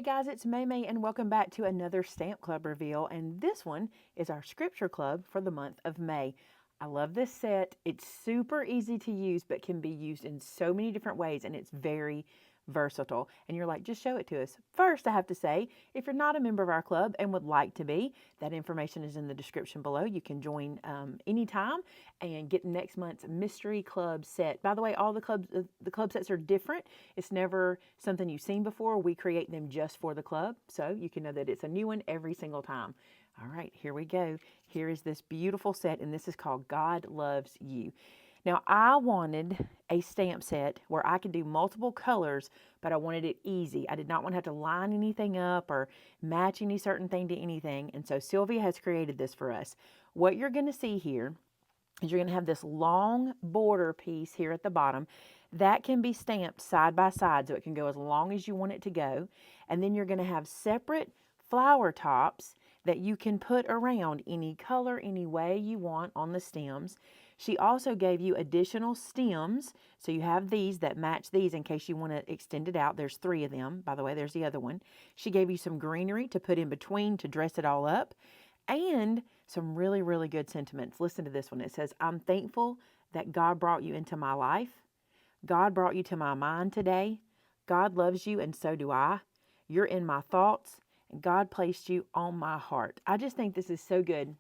Hey guys, it's Maymay and welcome back to another Stamp Club reveal, and this one is our Scripture Club for the month of May. I love this set. It's super easy to use but can be used in so many different ways, and it's very versatile. And you're like, just show it to us. First, I have to say, if you're not a member of our club and would like to be, that information is in the description below. You can join anytime and get next month's mystery club set. By the way, all the club sets are different. It's never something you've seen before. We create them just for the club, so you can know that it's a new one every single time. All right, here we go. Here is this beautiful set, and this is called God Loves You. Now, I wanted a stamp set where I could do multiple colors, but I wanted it easy. I did not want to have to line anything up or match any certain thing to anything, and so Sylvia has created this for us. What you're going to see here is you're going to have this long border piece here at the bottom. That can be stamped side by side, so it can go as long as you want it to go. And then you're going to have separate flower tops that you can put around any color, any way you want on the stems. She also gave you additional stems, so you have these that match these in case you want to extend it out. There's 3 of them. By the way, there's the other one. She gave you some greenery to put in between to dress it all up, and some really, really good sentiments. Listen to this one. It says, I'm thankful that God brought you into my life. God brought you to my mind today. God loves you, and so do I. You're in my thoughts, and God placed you on my heart. I just think this is so good.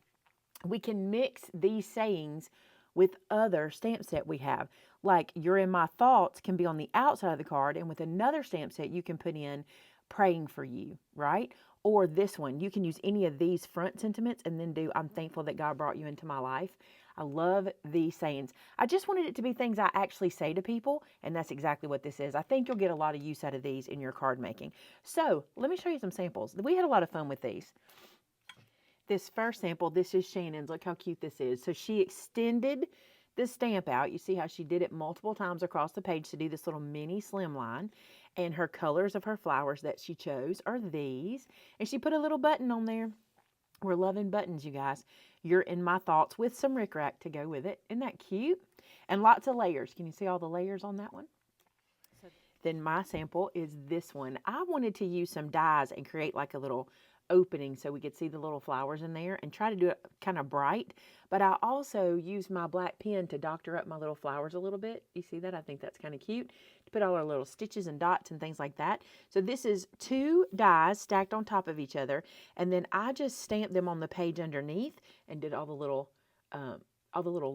We can mix these sayings with other stamp set we have. Like, you're in my thoughts can be on the outside of the card, and with another stamp set you can put in praying for you, right? Or this one, you can use any of these front sentiments and then do I'm thankful that God brought you into my life. I love these sayings. I just wanted it to be things I actually say to people, and that's exactly what this is. I think you'll get a lot of use out of these in your card making. So let me show you some samples. We had a lot of fun with these. This first sample, this is Shannon's. Look how cute this is. So she extended the stamp out. You see how she did it multiple times across the page to do this little mini slimline. And her colors of her flowers that she chose are these. And she put a little button on there. We're loving buttons, you guys. You're in my thoughts with some rickrack to go with it. Isn't that cute? And lots of layers. Can you see all the layers on that one? Then my sample is this one. I wanted to use some dies and create like a little opening so we could see the little flowers in there and try to do it kind of bright. But I also used my black pen to doctor up my little flowers a little bit. You see that? I think that's kind of cute. To put all our little stitches and dots and things like that. So this is 2 dies stacked on top of each other. And then I just stamped them on the page underneath and did all the little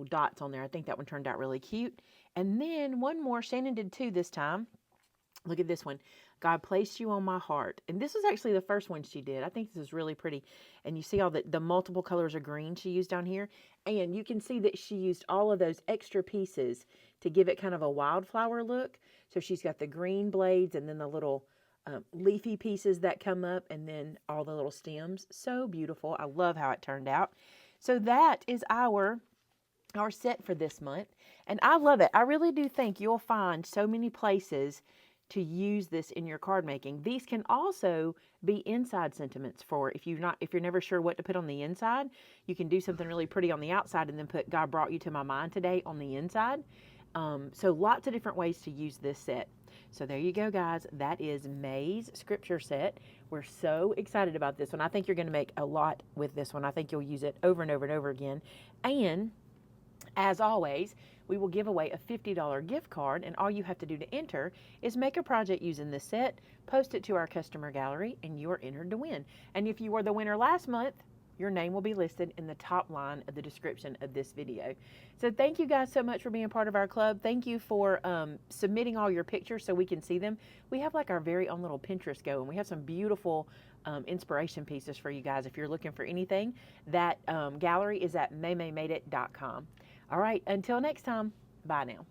dots on there. I think that one turned out really cute. And then one more. Shannon did 2 this time. Look at this one. God placed you on my heart. And this was actually the first one she did. I think this is really pretty. And you see all the multiple colors of green she used down here. And you can see that she used all of those extra pieces to give it kind of a wildflower look. So she's got the green blades and then the little leafy pieces that come up and then all the little stems. So beautiful. I love how it turned out. So that is our set for this month. And I love it. I really do think you'll find so many places to use this in your card making. These can also be inside sentiments for if you're never sure what to put on the inside. You can do something really pretty on the outside and then put God brought you to my mind today on the inside. So lots of different ways to use this set. So there you go, guys. That is May's Scripture set. We're so excited about this one. I think you're going to make a lot with this one. I think you'll use it over and over and over again. And as always, we will give away a $50 gift card, and all you have to do to enter is make a project using this set, post it to our customer gallery, and you're entered to win. And if you were the winner last month, your name will be listed in the top line of the description of this video. So thank you guys so much for being part of our club. Thank you for submitting all your pictures so we can see them. We have like our very own little Pinterest going. We have some beautiful inspiration pieces for you guys if you're looking for anything. That gallery is at maymaymadeit.com. All right, until next time, bye now.